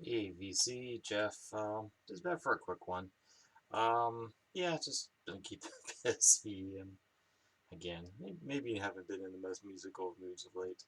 Hey, VC, Jeff, just back for a quick one. Yeah, just gonna keep busy, and again, maybe haven't been in the most musical of moods of late.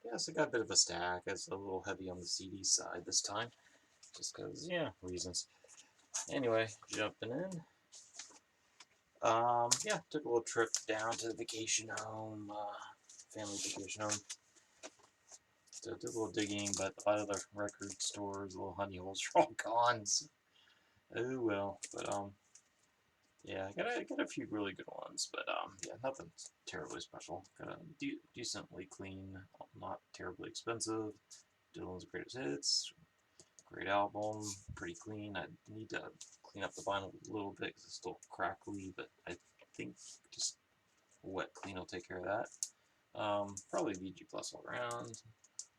Yeah, so I got a bit of a stack. It's a little heavy on the CD side this time, just because, yeah, reasons. Anyway, jumping in. Yeah, took a little trip down to the vacation home, family vacation home. So did a little digging, but a lot of the record stores, little honey holes are all gone. So, oh well, but yeah, I got a few really good ones, but yeah, nothing terribly special. Got a decently clean, not terribly expensive. Dylan's Greatest Hits, great album, pretty clean. I need to clean up the vinyl a little bit because it's still crackly, but I think just a wet clean will take care of that. Probably VG Plus all around,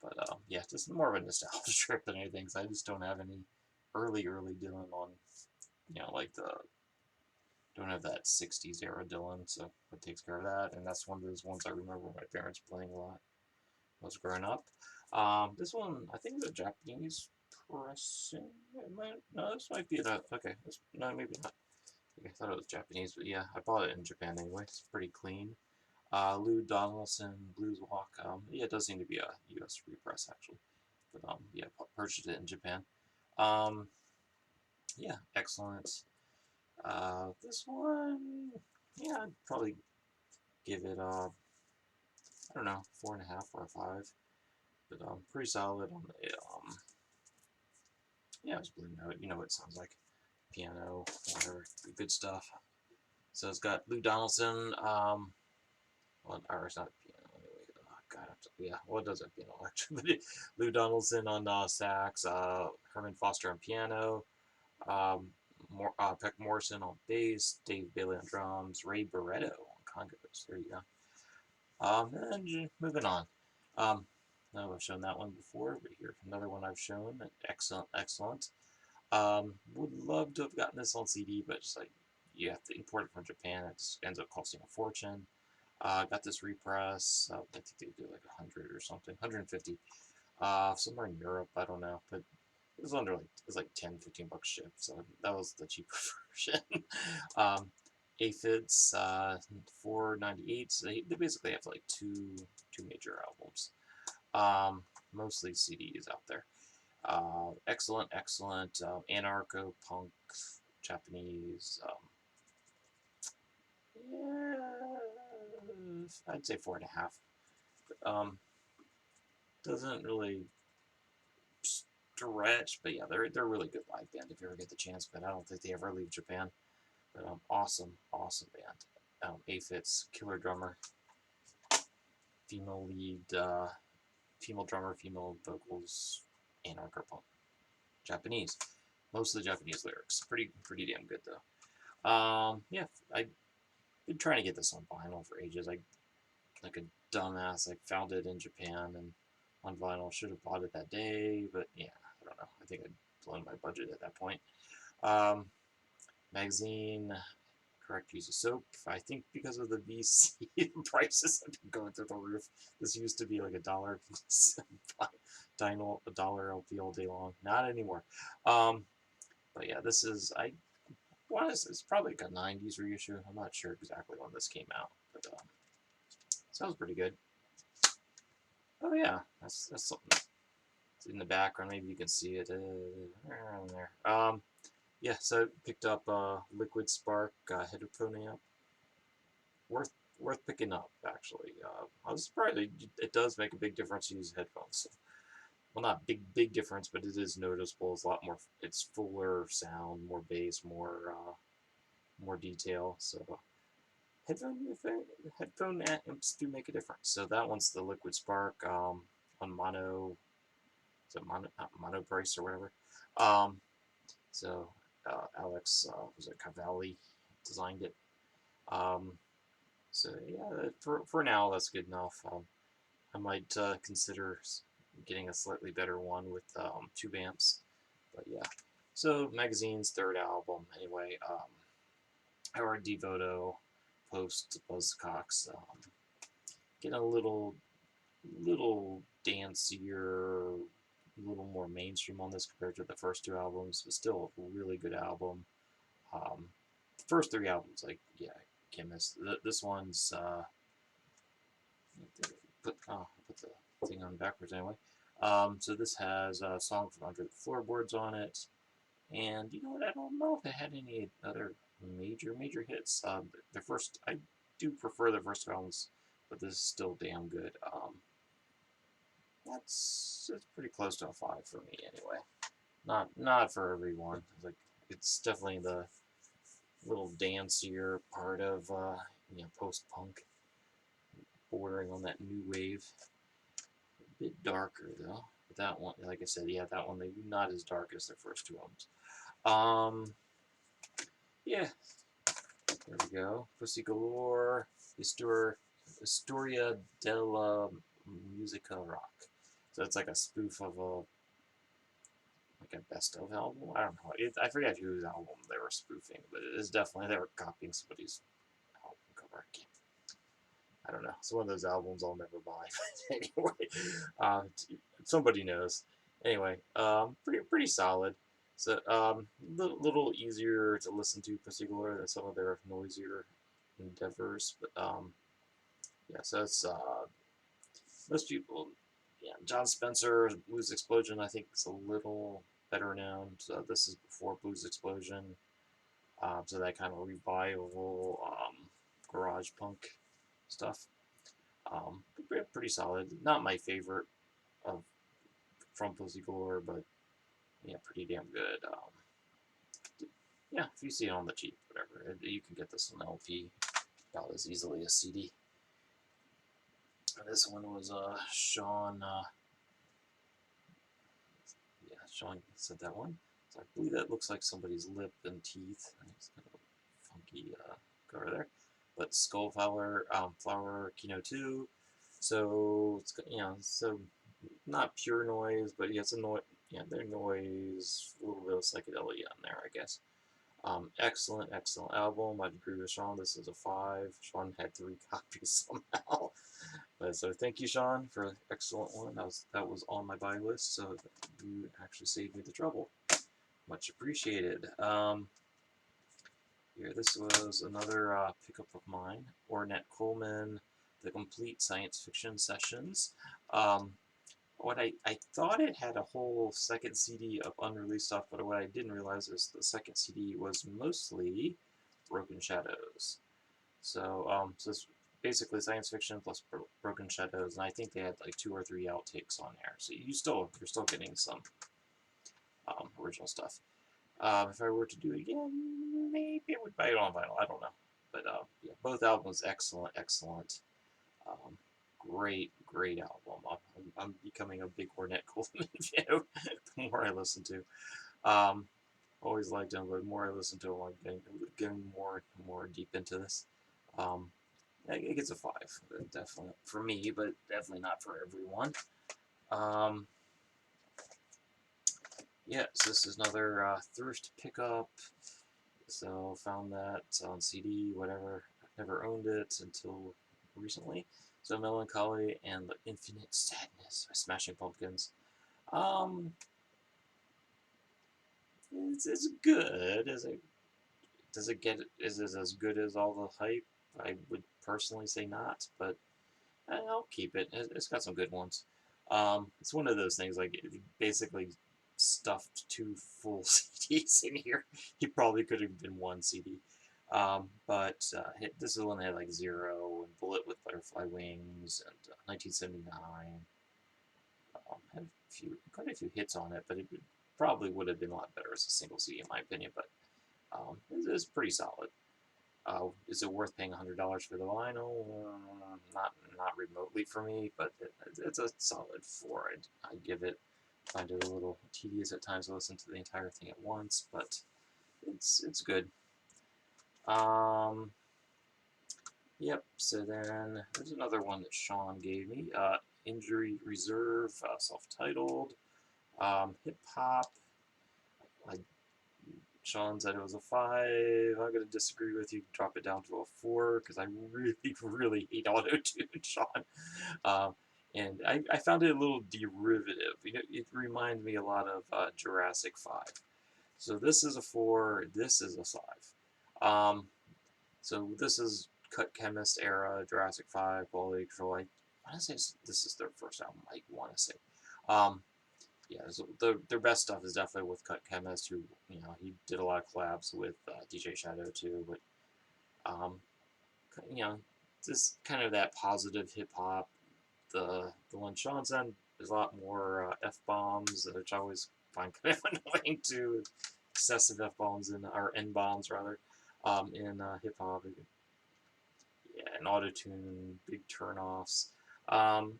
but yeah, just more of a nostalgia trip than anything. Cause I just don't have any early Dylan on, like the don't have that 60s era Dylan, so it takes care of that. And that's one of those ones I remember my parents playing a lot when I was growing up. This one, I think it's a Japanese pressing. No, this might be a. Okay, no, maybe not. Okay, I thought it was Japanese, but yeah, I bought it in Japan anyway. It's pretty clean. Lou Donaldson Blues Walk. Yeah, it does seem to be a U.S. repress actually, but yeah, purchased it in Japan. Um, yeah, excellent. This one, yeah, I'd probably give it I don't know, 4.5 or a 5, but pretty solid on the yeah, it's Blue Note. You know what it sounds like, piano, whatever, good stuff. So it's got Lou Donaldson, well, or it's not piano anyway. Oh, God, yeah, well, it does have piano actually. Lou Donaldson on sax, Herman Foster on piano, Peck Morrison on bass, Dave Bailey on drums, Ray Barretto on congas. There you go. And moving on. Um, now I've shown that one before, but here's another one I've shown. Excellent, excellent. Would love to have gotten this on CD, but just like you have to import it from Japan, it just ends up costing a fortune. Got this repress. I think they do like 100 or something, 150. Somewhere in Europe, I don't know, but it was under like it was like 10, 15 bucks shipped, so that was the cheaper version. um, Aphids, 498. So they basically have like two major albums. Mostly CDs out there. Excellent, excellent. Anarcho punk, Japanese. Yeah, I'd say 4.5. Doesn't really stretch, but yeah, they're a really good live band if you ever get the chance. But I don't think they ever leave Japan. But awesome, awesome band. Aphids, killer drummer, female lead, female drummer, female vocals, anarcho punk. Japanese. Most of the Japanese lyrics. Pretty damn good though. Yeah, I've been trying to get this on vinyl for ages. I like a dumbass. I found it in Japan and on vinyl. Should have bought it that day, but yeah, I don't know. I think I'd blown my budget at that point. Um, magazine, correct use of soap. I think because of the VC, the prices have been going through the roof. This used to be like $1 a dollar LP all day long. Not anymore. Um, but yeah, this is I want to. It's probably like a '90s reissue. I'm not sure exactly when this came out, but sounds pretty good. Oh yeah, that's something. It's in the background. Maybe you can see it around there. Yeah. So I picked up Liquid Spark headphone amp. Worth worth picking up actually. I was surprised it does make a big difference to use headphones. So, well, not big difference, but it is noticeable. It's a lot more. It's fuller sound, more bass, more detail. So headphone headphone amps do make a difference. So that one's the Liquid Spark on mono. Is it mono price or whatever? Um, so Alex was it Cavalli designed it. Um, so yeah, for now that's good enough. I might consider getting a slightly better one with tube amps. But yeah. So magazine's third album anyway. Howard Devoto post Buzzcocks. Get a little dancier, a little more mainstream on this compared to the first two albums, but still a really good album. First three albums, like, yeah, can't miss. This one's put the thing on backwards anyway. So this has a song from Under the Floorboards on it, and you know what? I don't know if it had any other major hits. The first, I do prefer the first albums, but this is still damn good. That's pretty close to a 5 for me anyway. Not for everyone. Like, it's definitely the little dancier part of post punk, bordering on that new wave. A bit darker though. But that one, like I said, yeah, that one maybe not as dark as their first two albums. Yeah, there we go. Pussy Galore, Historia della Musica Rock. So it's like a spoof of a best of album. I don't know. I forget whose album they were spoofing, but it is definitely they were copying somebody's album cover. I don't know. It's one of those albums I'll never buy. Anyway, somebody knows. Anyway, pretty solid. So, little easier to listen to Pussy Galore than some of their noisier endeavors. But yeah. So it's most people. Yeah, John Spencer's Blues Explosion, I think, is a little better known. So this is before Blues Explosion. So that kind of revival garage punk stuff. Pretty solid. Not my favorite of from Pussy Galore, but yeah, pretty damn good. Yeah, if you see it on the cheap, whatever, you can get this on LP about as easily as CD. This one was Sean. Yeah, Sean said that one. So I believe that looks like somebody's lip and teeth. It's kind of a funky cover there. But Skullflower, Flower, Kino 2. So it's so not pure noise, but yeah, it's a noise. Yeah, their noise, a little bit of psychedelia on there, I guess. Excellent album. I'd agree with Sean. This is a 5. Sean had 3 copies somehow. But so thank you, Sean, for an excellent one. That was on my buy list, so you actually saved me the trouble. Much appreciated. Here, this was another pickup of mine. Ornette Coleman, The Complete Science Fiction Sessions. What I thought it had a whole second CD of unreleased stuff, but what I didn't realize is the second CD was mostly Broken Shadows. So it's basically science fiction plus Broken Shadows, and I think they had like 2 or 3 outtakes on there. So you're still getting some original stuff. If I were to do it again, maybe I would buy it on vinyl. I don't know, but yeah, both albums excellent. Great album. I'm becoming a big Ornette Coleman fan the more I listen to. Always liked him, but the more I listen to him, I'm getting more deep into this. It gets a 5, definitely for me, but definitely not for everyone. Yeah, so this is another thrift pickup. So found that on CD, whatever. Never owned it until recently. So Melancholy and the Infinite Sadness by Smashing Pumpkins. It's good. Is it as good as all the hype? I would personally say not, but I'll keep it. It's got some good ones. It's one of those things like basically stuffed 2 full CDs in here. He probably could have been 1 CD. But this is one that had like Zero and Bullet with Butterfly Wings and 1979. Had quite a few hits on it, but it probably would have been a lot better as a single CD in my opinion. But it's pretty solid. Is it worth paying $100 for the vinyl? Not remotely for me, but it's a solid 4. I'd give it. Find it a little tedious at times to listen to the entire thing at once, but it's good. Yep. So then there's another one that Sean gave me. Injury Reserve, self-titled, hip hop. Sean said it was a 5. I'm going to disagree with you. Drop it down to a 4 because I really hate auto-tune, Sean. And I found it a little derivative. It reminds me a lot of Jurassic 5. So this is a 4, this is a 5. So this is Cut Chemist era, Jurassic 5, Quality Control. I want to say this is their first album, I want to say. Um, yeah, so their best stuff is definitely with Cut Chemist, who, he did a lot of collabs with DJ Shadow too, but, um, you know, just kind of that positive hip hop. The one Sean's on, there's a lot more f bombs, which I always find kind of annoying too. Excessive f bombs or n bombs rather, in hip hop. Yeah, and auto tune, big turnoffs.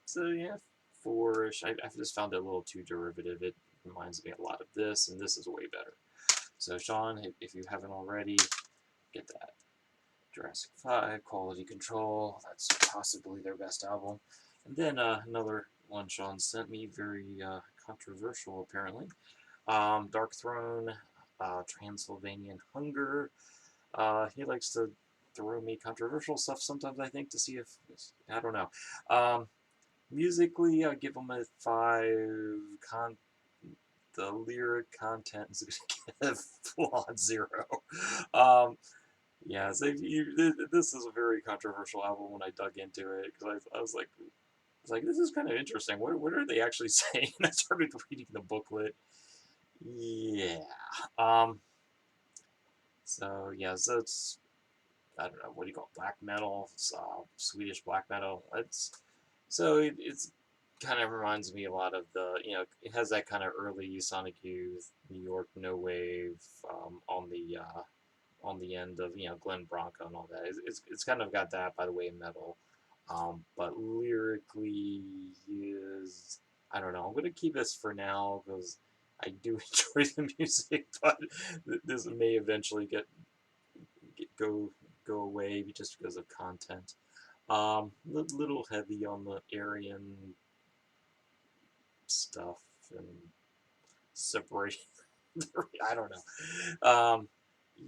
So yeah, 4-ish. I've just found it a little too derivative. It reminds me a lot of this, and this is way better. So Sean, if you haven't already, get that. Jurassic 5, Quality Control. That's possibly their best album. And then another one Sean sent me, very controversial apparently. Dark Throne, Transylvanian Hunger. He likes to throw me controversial stuff sometimes, I think, to see if, I don't know. Musically, I give him a 5. The lyric content is going to get a full-on 0. Um, yeah, so this is a very controversial album when I dug into it, because I was like, this is kind of interesting. What are they actually saying? And I started reading the booklet. Yeah. Um. So yeah, so it's, I don't know, what do you call it? Black metal, Swedish black metal. It's kind of reminds me a lot of it has that kind of early Sonic Youth, New York no wave, on the end of Glenn Branca and all that. It's kind of got that by the way of metal, but lyrically is, I don't know. I'm gonna keep this for now because I do enjoy the music, but this may eventually get go away just because of content. Little heavy on the Aryan stuff and separating. I don't know.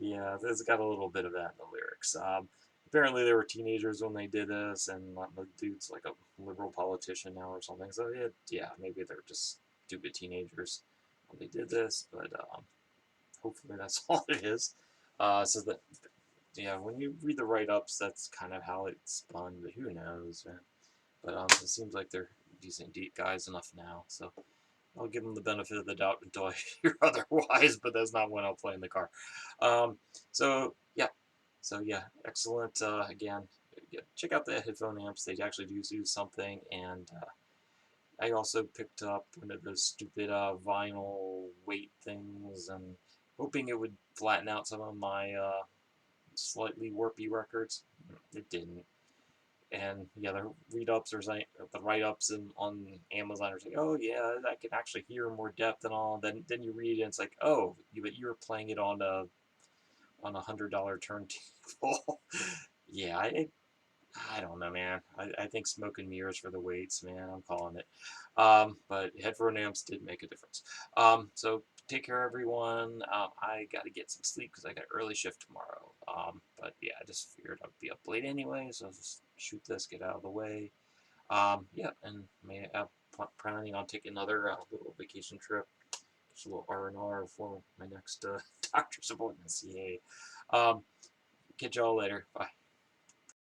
Yeah, it's got a little bit of that in the lyrics. Apparently, they were teenagers when they did this, and the dude's like a liberal politician now or something. So yeah, maybe they're just stupid teenagers when they did this. But hopefully, that's all it is. So that, yeah, when you read the write-ups, that's kind of how it's spun. But who knows, man? But it seems like they're decent deep guys enough now. So I'll give them the benefit of the doubt until I hear otherwise, but that's not when I'll play in the car. Um, so yeah, excellent. Again, yeah, check out the headphone amps. They actually do something, and I also picked up one of those stupid vinyl weight things, and hoping it would flatten out some of my slightly warpy records. It didn't. And yeah, the read-ups or the write-ups on Amazon are like, oh yeah, I can actually hear more depth and all. Then you read it and it's like, oh, but you were playing it on a $100 turntable. Yeah, I don't know, man. I think smoke and mirrors for the weights, man. I'm calling it. But headphone amps did make a difference. So take care, everyone. I got to get some sleep because I got early shift tomorrow. But yeah, I just figured I'd be up late anyway, so I'll just shoot this, get out of the way. Yeah, and I'm planning on taking another little vacation trip, just a little R&R for my next doctor's appointment. Yay. Catch y'all later. Bye.